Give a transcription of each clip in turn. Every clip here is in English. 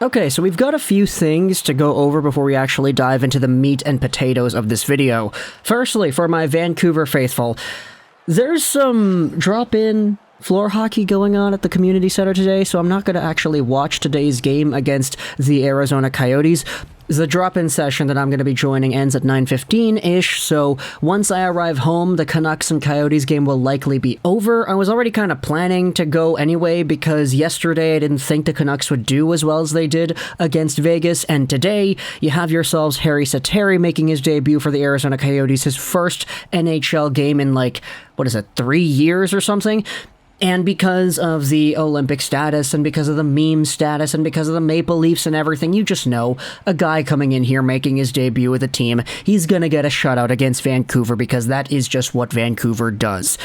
Okay, so we've got a few things to go over before we actually dive into the meat and potatoes of this video. Firstly, for my Vancouver faithful, there's some drop-in floor hockey going on at the community center today, so I'm not going to actually watch today's game against the Arizona Coyotes. The drop-in session that I'm going to be joining ends at 9:15-ish, so once I arrive home, the Canucks and Coyotes game will likely be over. I was already kind of planning to go anyway, because yesterday I didn't think the Canucks would do as well as they did against Vegas, and today you have yourselves Harri Sateri making his debut for the Arizona Coyotes, his first NHL game in 3 years or something. And because of the Olympic status, and because of the meme status, and because of the Maple Leafs and everything, you just know, a guy coming in here making his debut with a team, he's gonna get a shutout against Vancouver, because that is just what Vancouver does.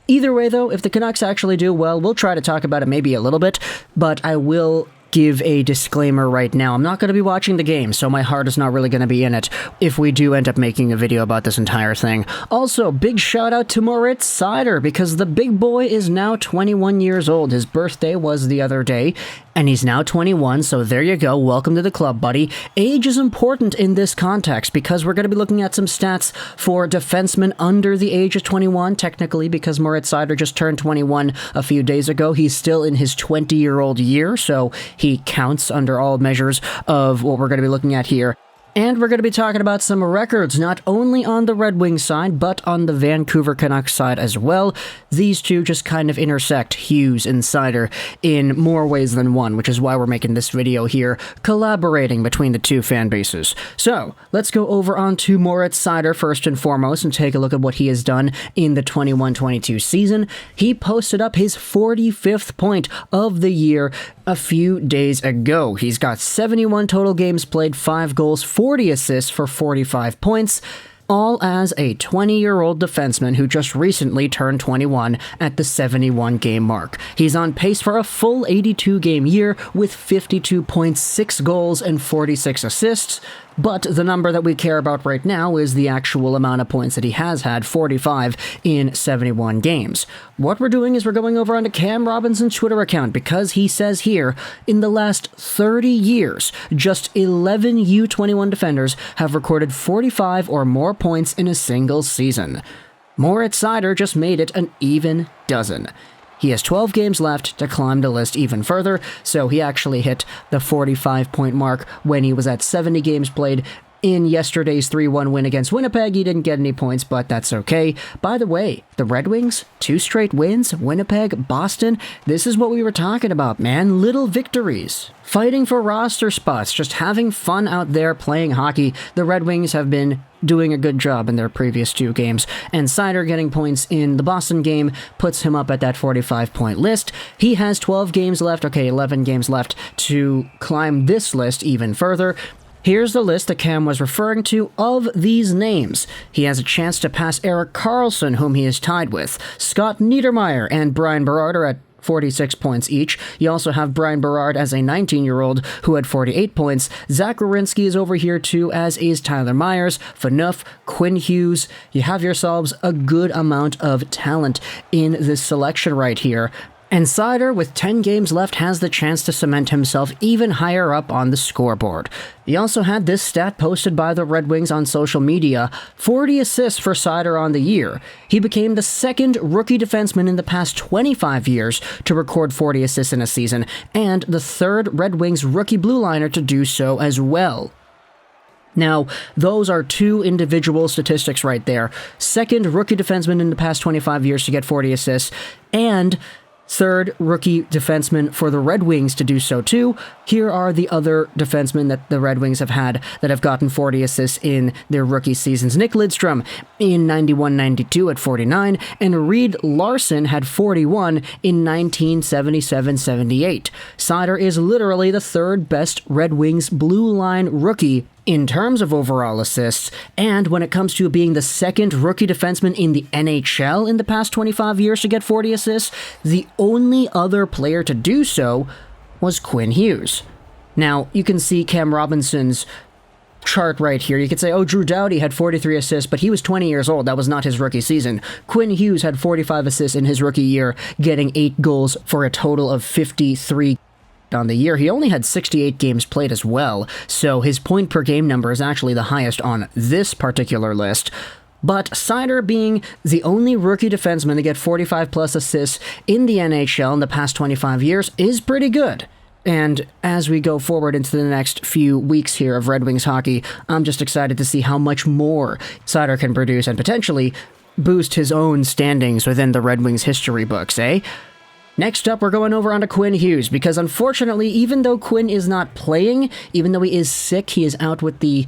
Either way, though, if the Canucks actually do well, we'll try to talk about it maybe a little bit, but I will give a disclaimer right now. I'm not going to be watching the game, so my heart is not really going to be in it if we do end up making a video about this entire thing. Also, big shout out to Moritz Seider, because the big boy is now 21 years old. His birthday was the other day, and he's now 21, so there you go. Welcome to the club, buddy. Age is important in this context, because we're going to be looking at some stats for defensemen under the age of 21, technically, because Moritz Seider just turned 21 a few days ago. He's still in his 20-year-old year, so he counts under all measures of what we're going to be looking at here. And we're going to be talking about some records, not only on the Red Wings side, but on the Vancouver Canucks side as well. These two just kind of intersect, Hughes and Seider, in more ways than one, which is why we're making this video here, collaborating between the two fan bases. So, let's go over on to Moritz Seider first and foremost, and take a look at what he has done in the 21-22 season. He posted up his 45th point of the year a few days ago. He's got 71 total games played, 5 goals, 40 assists for 45 points, all as a 20-year-old defenseman who just recently turned 21 at the 71-game mark. He's on pace for a full 82-game year with 52.6 goals and 46 assists, but the number that we care about right now is the actual amount of points that he has had, 45 in 71 games. What we're doing is we're going over onto Cam Robinson's Twitter account, because he says here, in the last 30 years, just 11 U21 defenders have recorded 45 or more points in a single season. Moritz Seider just made it an even dozen. He has 12 games left to climb the list even further, so he actually hit the 45-point mark when he was at 70 games played. In yesterday's 3-1 win against Winnipeg, he didn't get any points, but that's okay. By the way, the Red Wings, 2 straight wins, Winnipeg, Boston, this is what we were talking about, man. Little victories. Fighting for roster spots, just having fun out there playing hockey. The Red Wings have been doing a good job in their previous 2 games, and Seider getting points in the Boston game puts him up at that 45-point list. He has 12 games left, 11 games left to climb this list even further. Here's the list that Cam was referring to of these names. He has a chance to pass Erik Karlsson, whom he is tied with. Scott Niedermayer and Brian Berard are at 46 points each. You also have Brian Berard as a 19-year-old who had 48 points. Zach Werenski is over here too, as is Tyler Myers, Phaneuf, Quinn Hughes. You have yourselves a good amount of talent in this selection right here. And Seider, with 10 games left, has the chance to cement himself even higher up on the scoreboard. He also had this stat posted by the Red Wings on social media, 40 assists for Seider on the year. He became the second rookie defenseman in the past 25 years to record 40 assists in a season, and the third Red Wings rookie blue liner to do so as well. Now, those are 2 individual statistics right there. Second rookie defenseman in the past 25 years to get 40 assists, and third rookie defenseman for the Red Wings to do so too. Here are the other defensemen that the Red Wings have had that have gotten 40 assists in their rookie seasons. Nick Lidstrom in 91-92 at 49, and Reed Larson had 41 in 1977-78. Seider is literally the third best Red Wings blue line rookie in terms of overall assists, and when it comes to being the second rookie defenseman in the NHL in the past 25 years to get 40 assists, the only other player to do so was Quinn Hughes. Now, you can see Cam Robinson's chart right here. You could say, oh, Drew Doughty had 43 assists, but he was 20 years old. That was not his rookie season. Quinn Hughes had 45 assists in his rookie year, getting 8 goals for a total of 53 impact on the year. He only had 68 games played as well, so his point per game number is actually the highest on this particular list. But Seider, being the only rookie defenseman to get 45-plus assists in the NHL in the past 25 years, is pretty good. And as we go forward into the next few weeks here of Red Wings hockey, I'm just excited to see how much more Seider can produce and potentially boost his own standings within the Red Wings history books, eh? Next up, we're going over onto Quinn Hughes, because unfortunately, even though Quinn is not playing, even though he is sick, he is out with the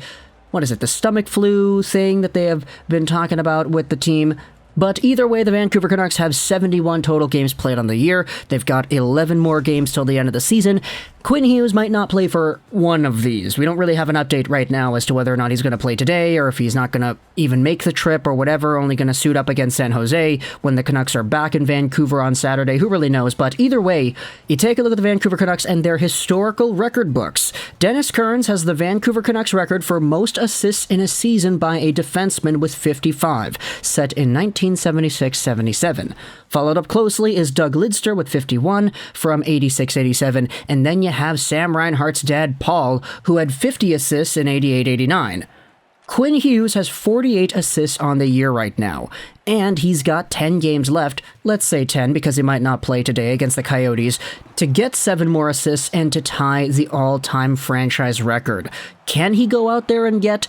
stomach flu thing that they have been talking about with the team. But either way, the Vancouver Canucks have 71 total games played on the year. They've got 11 more games till the end of the season. Quinn Hughes might not play for one of these. We don't really have an update right now as to whether or not he's going to play today, or if he's not going to even make the trip or whatever, only going to suit up against San Jose when the Canucks are back in Vancouver on Saturday. Who really knows? But either way, you take a look at the Vancouver Canucks and their historical record books. Dennis Kearns has the Vancouver Canucks record for most assists in a season by a defenseman with 55, set in 1976-77. Followed up closely is Doug Lidster with 51 from 86-87, and then you have Sam Reinhart's dad, Paul, who had 50 assists in 88-89. Quinn Hughes has 48 assists on the year right now, and he's got 10 games left, let's say 10 because he might not play today against the Coyotes, to get 7 more assists and to tie the all-time franchise record. Can he go out there and get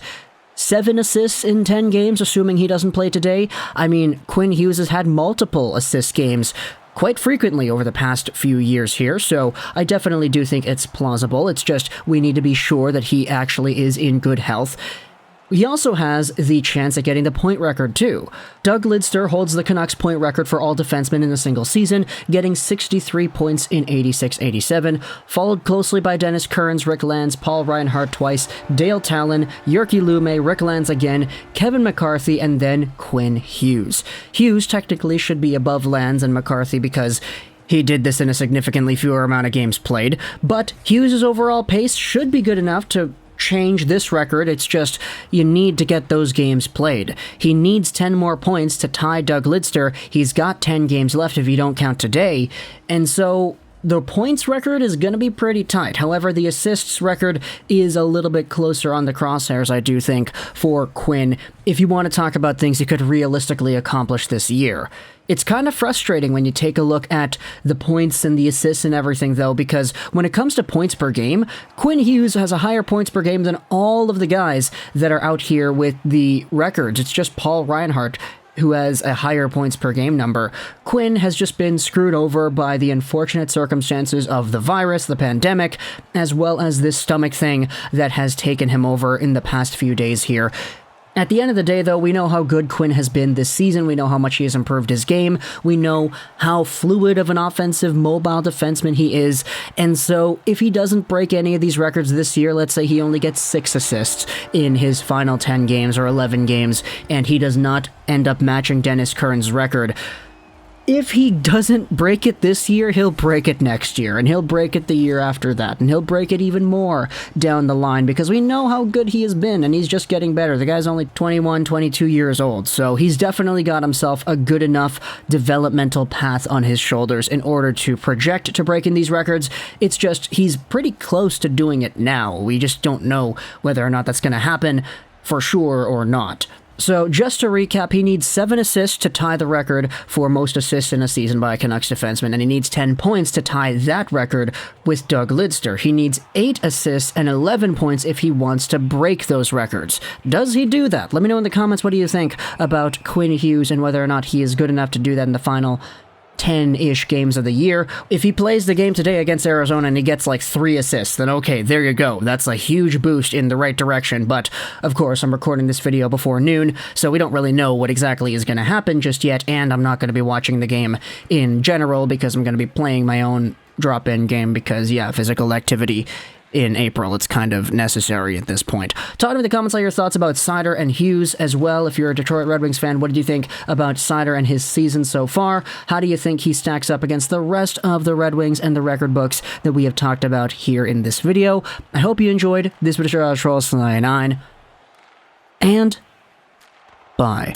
7 assists in 10 games, assuming he doesn't play today? I mean, Quinn Hughes has had multiple assist games quite frequently over the past few years here, so I definitely do think it's plausible. It's just we need to be sure that he actually is in good health. He also has the chance at getting the point record, too. Doug Lidster holds the Canucks point record for all defensemen in a single season, getting 63 points in 86-87, followed closely by Dennis Kearns, Rick Lanz, Paul Reinhart twice, Dale Talon, Jyrki Lume, Rick Lanz again, Kevin McCarthy, and then Quinn Hughes. Hughes technically should be above Lanz and McCarthy because he did this in a significantly fewer amount of games played, but Hughes' overall pace should be good enough to change this record. It's just you need to get those games played. He needs 10 more points to tie Doug Lidster. He's got 10 games left if you don't count today, and so the points record is going to be pretty tight. However, the assists record is a little bit closer on the crosshairs, I do think, for Quinn, if you want to talk about things he could realistically accomplish this year. It's kind of frustrating when you take a look at the points and the assists and everything, though, because when it comes to points per game, Quinn Hughes has a higher points per game than all of the guys that are out here with the records. It's just Paul Reinhart who has a higher points per game number. Quinn has just been screwed over by the unfortunate circumstances of the virus, the pandemic, as well as this stomach thing that has taken him over in the past few days here. At the end of the day, though, we know how good Quinn has been this season. We know how much he has improved his game. We know how fluid of an offensive, mobile defenseman he is. And so if he doesn't break any of these records this year, let's say he only gets 6 assists in his final 10 games or 11 games, and he does not end up matching Dennis Kearns' record, if he doesn't break it this year, he'll break it next year, and he'll break it the year after that, and he'll break it even more down the line, because we know how good he has been, and he's just getting better. The guy's only 21, 22 years old, so he's definitely got himself a good enough developmental path on his shoulders in order to project to breaking these records. It's just he's pretty close to doing it now. We just don't know whether or not that's going to happen for sure or not. So, just to recap, he needs 7 assists to tie the record for most assists in a season by a Canucks defenseman, and he needs 10 points to tie that record with Doug Lidster. He needs 8 assists and 11 points if he wants to break those records. Does he do that? Let me know in the comments what do you think about Quinn Hughes and whether or not he is good enough to do that in the final 10-ish games of the year. If he plays the game today against Arizona and he gets like 3 assists, then okay, there you go. That's a huge boost in the right direction. But of course, I'm recording this video before noon, so we don't really know what exactly is going to happen just yet, and I'm not going to be watching the game in general because I'm going to be playing my own drop-in game because, yeah, physical activity in April. It's kind of necessary at this point. Talk to me in the comments all your thoughts about Seider and Hughes as well. If you're a Detroit Red Wings fan, what did you think about Seider and his season so far? How do you think he stacks up against the rest of the Red Wings and the record books that we have talked about here in this video? I hope you enjoyed. This was Trolls 99, and bye.